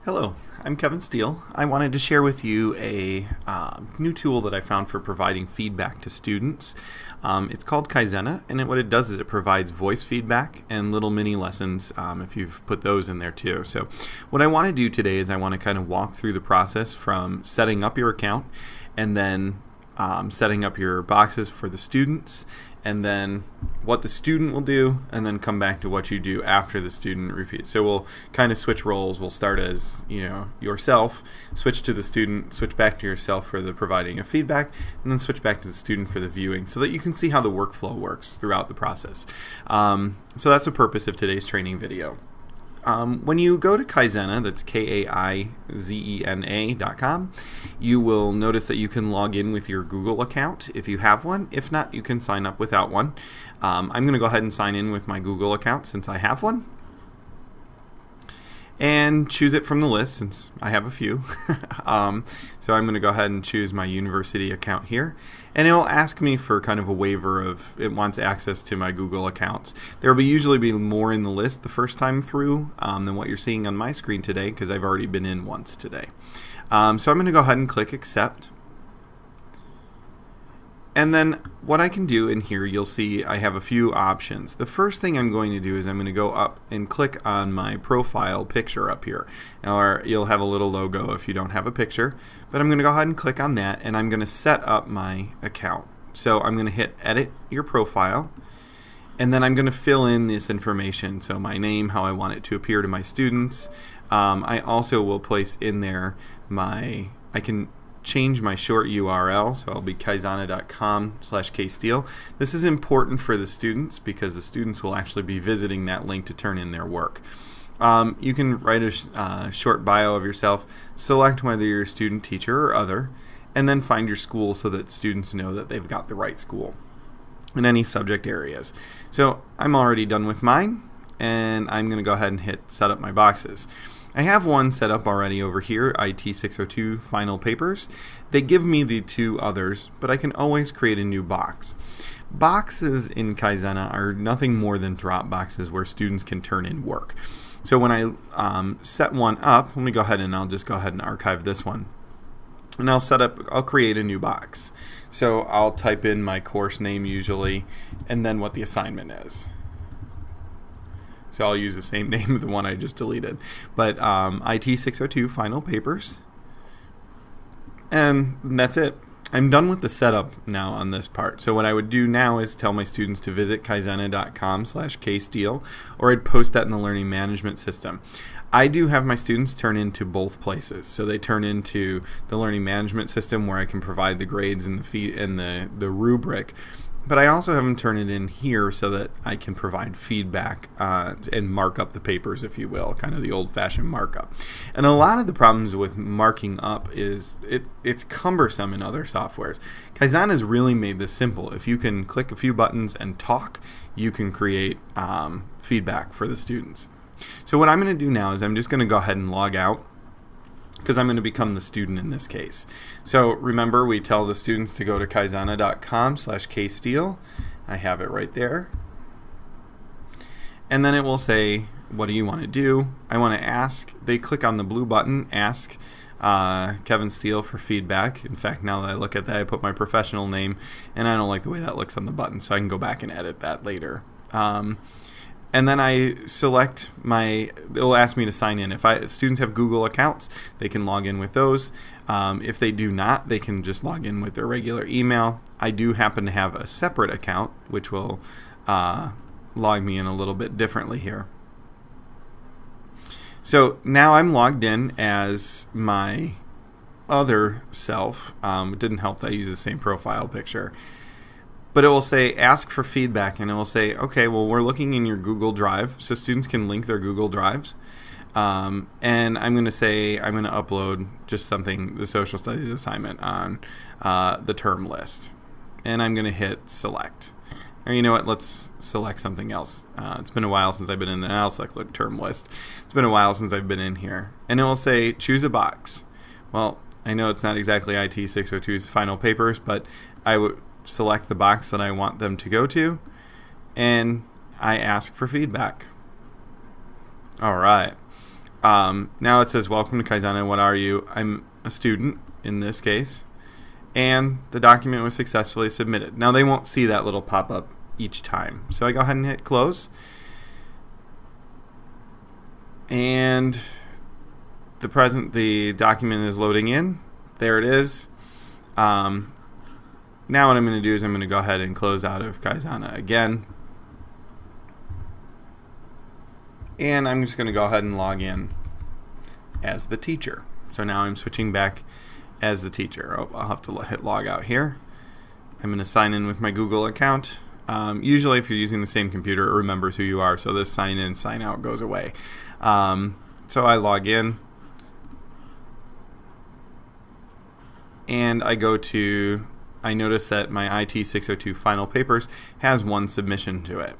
Hello, I'm Kevin Steele. I wanted to share with you a new tool that I found for providing feedback to students. It's called Kaizena, and what it does is it provides voice feedback and little mini lessons if you've put those in there too. So what I want to do today is I want to kind of walk through the process from setting up your account and then setting up your boxes for the students, and then what the student will do, and then come back to what you do after the student repeats. So we'll kind of switch roles. We'll start as yourself, switch to the student, switch back to yourself for the providing of feedback, and then switch back to the student for the viewing, so that you can see how the workflow works throughout the process. So that's the purpose of today's training video. When you go to Kaizena, that's Kaizena.com, you will notice that you can log in with your Google account if you have one. If not, you can sign up without one. I'm going to go ahead and sign in with my Google account since I have one, and choose it from the list since I have a few. So I'm going to go ahead and choose my university account here, and it will ask me for kind of a waiver of it wants access to my Google accounts. There will usually be more in the list the first time through than what you're seeing on my screen today, because I've already been in once today. So I'm going to go ahead and click accept. And then what I can do in here, you'll see I have a few options. The first thing I'm going to do is I'm going to go up and click on my profile picture up here. Or you'll have a little logo if you don't have a picture. But I'm going to go ahead and click on that, and I'm going to set up my account. So I'm going to hit edit your profile, and then I'm going to fill in this information. So my name, how I want it to appear to my students. I also will place in there I can change my short URL, so I'll be kaizena.com/ksteele. This is important for the students because the students will actually be visiting that link to turn in their work. You can write a short bio of yourself, select whether you're a student, teacher, or other, and then find your school so that students know that they've got the right school in any subject areas. So I'm already done with mine, and I'm going to go ahead and hit set up my boxes. I have one set up already over here, IT 602 Final Papers. They give me the two others, but I can always create a new box. Boxes in Kaizena are nothing more than drop boxes where students can turn in work. So when I set one up, let me go ahead and I'll just go ahead and archive this one. And I'll create a new box. So I'll type in my course name usually, and then what the assignment is. So I'll use the same name of the one I just deleted. But IT 602 Final Papers. And that's it. I'm done with the setup now on this part. So what I would do now is tell my students to visit kaizena.com/ksteele, or I'd post that in the learning management system. I do have my students turn into both places. So they turn into the learning management system where I can provide the grades and the rubric. But I also have them turn it in here so that I can provide feedback and mark up the papers, if you will, kind of the old-fashioned markup. And a lot of the problems with marking up is it's cumbersome in other softwares. Kaizena has really made this simple. If you can click a few buttons and talk, you can create feedback for the students. So what I'm going to do now is I'm just going to go ahead and log out, because I'm going to become the student in this case. So remember, we tell the students to go to kaizena.com/ksteele. I have it right there. And then it will say, what do you want to do? I want to ask. They click on the blue button, ask Kevin Steele for feedback. In fact, now that I look at that, I put my professional name, and I don't like the way that looks on the button, so I can go back and edit that later. And then I select it'll ask me to sign in. If students have Google accounts, they can log in with those. If they do not, they can just log in with their regular email. I do happen to have a separate account, which will log me in a little bit differently here. So now I'm logged in as my other self. It didn't help that I use the same profile picture. But it will say ask for feedback, and it will say, okay, well, we're looking in your Google Drive, so students can link their Google Drives. And I'm going to say I'm going to upload just something, the social studies assignment on the term list. And I'm going to hit select. Or you know what, let's select something else. It's been a while since I've been in there. I'll select the term list. It's been a while since I've been in here. And it will say choose a box. Well, I know it's not exactly IT 602's Final Papers, but I would select the box that I want them to go to, and I ask for feedback. Alright, Now it says, welcome to Kaizena, what are you? I'm a student in this case, and the document was successfully submitted. Now they won't see that little pop-up each time. So I go ahead and hit close, and the document is loading in. There it is. Now what I'm going to do is I'm going to go ahead and close out of Kaizena again. And I'm just going to go ahead and log in as the teacher. So now I'm switching back as the teacher. Oh, I'll have to hit log out here. I'm going to sign in with my Google account. Usually if you're using the same computer, it remembers who you are, so this sign in, sign out goes away. So I log in, and I notice that my IT 602 final papers has one submission to it.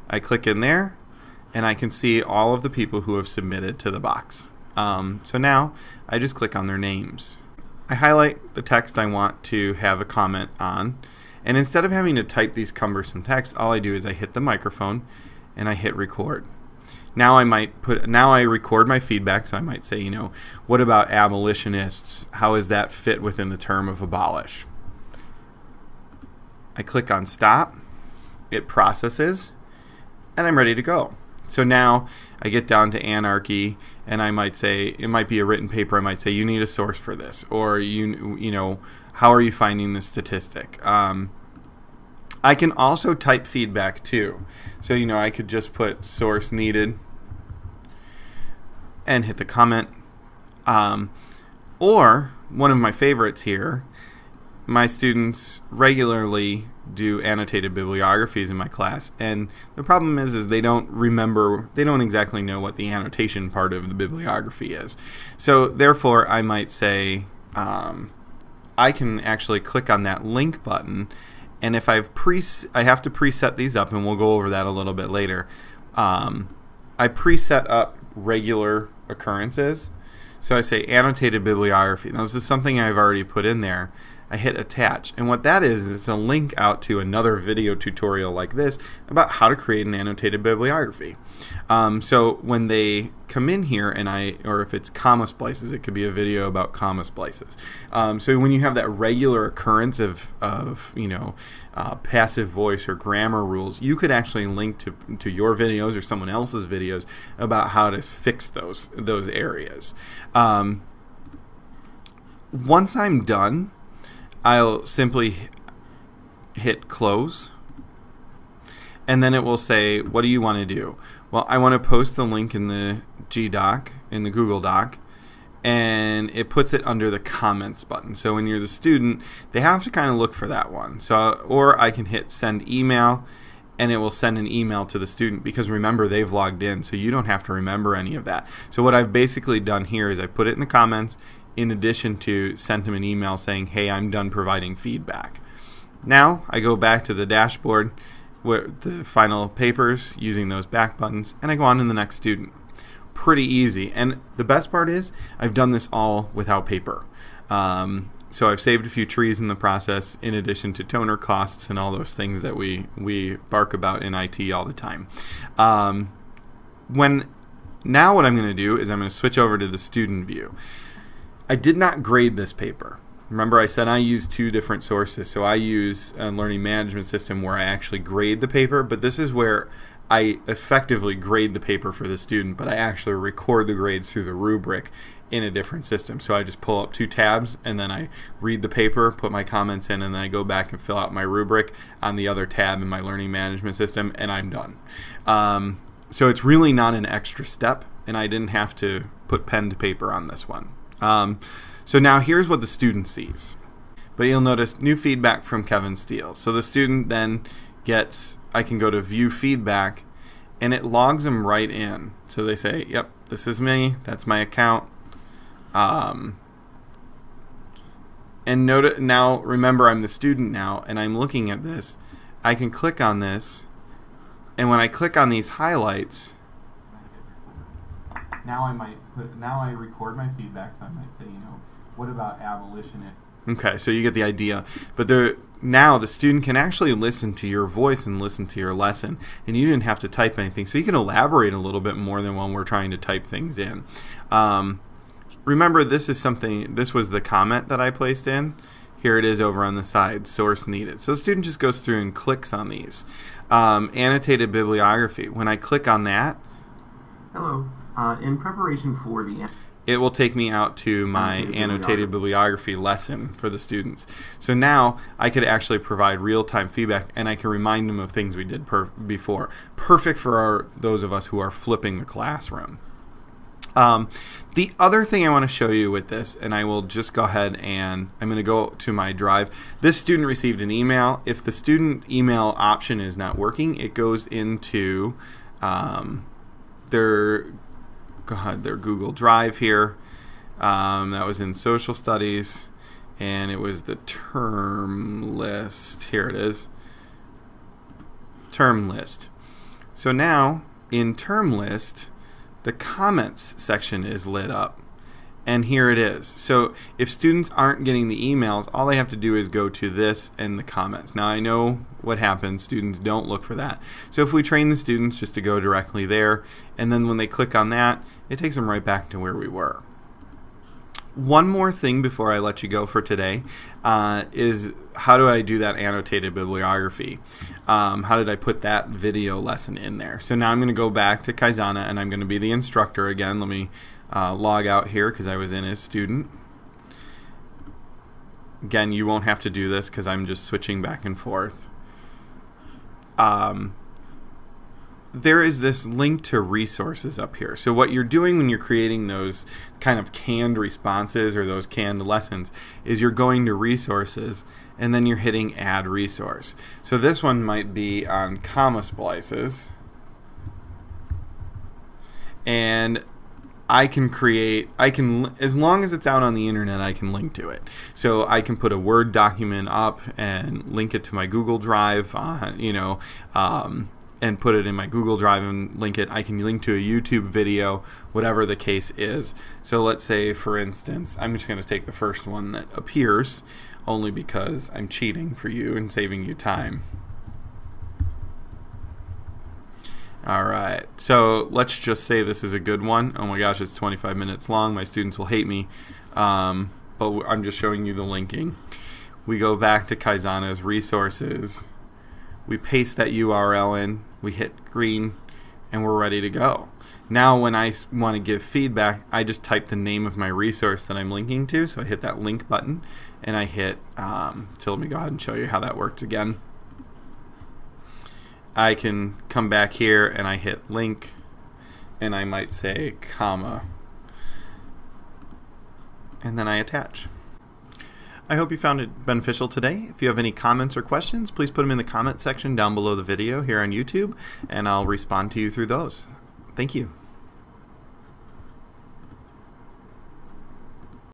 I click in there, and I can see all of the people who have submitted to the box. So now I just click on their names. I highlight the text I want to have a comment on, and instead of having to type these cumbersome texts, all I do is I hit the microphone and I hit record. Now I record my feedback, so I might say, you know, what about abolitionists? How does that fit within the term of abolish? I click on stop, it processes, and I'm ready to go. So now I get down to anarchy, and I might say, it might be a written paper, I might say, you need a source for this, or you know, how are you finding this statistic? I can also type feedback too. So, you know, I could just put source needed and hit the comment. Or, one of my favorites here, my students regularly do annotated bibliographies in my class, and the problem is they don't exactly know what the annotation part of the bibliography is. So therefore I might say I can actually click on that link button, and if I have to preset these up, and we'll go over that a little bit later. I preset up regular occurrences, so I say annotated bibliography. Now this is something I've already put in there. I hit attach, and what that is it's a link out to another video tutorial like this about how to create an annotated bibliography. So when they come in here, or if it's comma splices, it could be a video about comma splices. So when you have that regular occurrence of you know, passive voice or grammar rules, you could actually link to your videos or someone else's videos about how to fix those areas. Once I'm done, I'll simply hit close, and then it will say, what do you want to do? Well, I want to post the link in the Google Doc, and it puts it under the comments button. So when you're the student, they have to kind of look for that one. So, or I can hit send email, and it will send an email to the student, because remember, they've logged in, so you don't have to remember any of that. So what I've basically done here is I've put it in the comments, in addition to sent them an email saying, hey, I'm done providing feedback. Now I go back to the dashboard with the final papers using those back buttons, and I go on to the next student. Pretty easy, and the best part is I've done this all without paper. So I've saved a few trees in the process, in addition to toner costs and all those things that we bark about in IT all the time. Now what I'm going to do is I'm going to switch over to the student view. I did not grade this paper. Remember, I said I use two different sources. So I use a learning management system where I actually grade the paper, but this is where I effectively grade the paper for the student, but I actually record the grades through the rubric in a different system. So I just pull up two tabs, and then I read the paper, put my comments in, and then I go back and fill out my rubric on the other tab in my learning management system, and I'm done. So it's really not an extra step, and I didn't have to put pen to paper on this one. So now here's what the student sees. But you'll notice new feedback from Kevin Steele. So the student then gets, I can go to view feedback, and it logs them right in. So they say, yep, this is me, that's my account. And now remember, I'm the student now, and I'm looking at this. I can click on this, and when I click on these highlights, now I record my feedback, so I might say, you know, what about abolitionists? Okay, so you get the idea. But now the student can actually listen to your voice and listen to your lesson, and you didn't have to type anything. So you can elaborate a little bit more than when we're trying to type things in. Remember, this was the comment that I placed in. Here it is over on the side, source needed. So the student just goes through and clicks on these. Annotated bibliography. When I click on that, hello. In preparation for the... it will take me out to my annotated bibliography lesson for the students. So now I could actually provide real-time feedback, and I can remind them of things we did before. Perfect for those of us who are flipping the classroom. The other thing I want to show you with this, and I will just go ahead and I'm going to go to my drive. This student received an email. If the student email option is not working, it goes into their Google Drive here. That was in social studies, and it was the term list. Here it is. Term list. So now in term list, the comments section is lit up, and here it is. So if students aren't getting the emails, all they have to do is go to this and the comments. Now I know what happens, students don't look for that. So if we train the students just to go directly there, and then when they click on that, it takes them right back to where we were. One more thing before I let you go for today is how do I do that annotated bibliography? How did I put that video lesson in there? So now I'm going to go back to Kaizena, and I'm going to be the instructor again. Let me log out here because I was in as student. Again, you won't have to do this because I'm just switching back and forth. There is this link to resources up here. So what you're doing when you're creating those kind of canned responses or those canned lessons is you're going to resources and then you're hitting add resource. So this one might be on comma splices, and I can as long as it's out on the internet, I can link to it. So I can put a Word document up and link it to my Google Drive, and put it in my Google Drive and link it. I can link to a YouTube video, whatever the case is. So let's say, for instance, I'm just going to take the first one that appears, only because I'm cheating for you and saving you time. Alright, so let's just say this is a good one. Oh my gosh, it's 25 minutes long. My students will hate me, but I'm just showing you the linking. We go back to Kaizena's resources. We paste that URL in, we hit green, and we're ready to go. Now when I want to give feedback, I just type the name of my resource that I'm linking to, so I hit that link button, and I hit, so let me go ahead and show you how that works again. I can come back here and I hit link, and I might say comma, and then I attach. I hope you found it beneficial today. If you have any comments or questions, please put them in the comment section down below the video here on YouTube, and I'll respond to you through those. Thank you.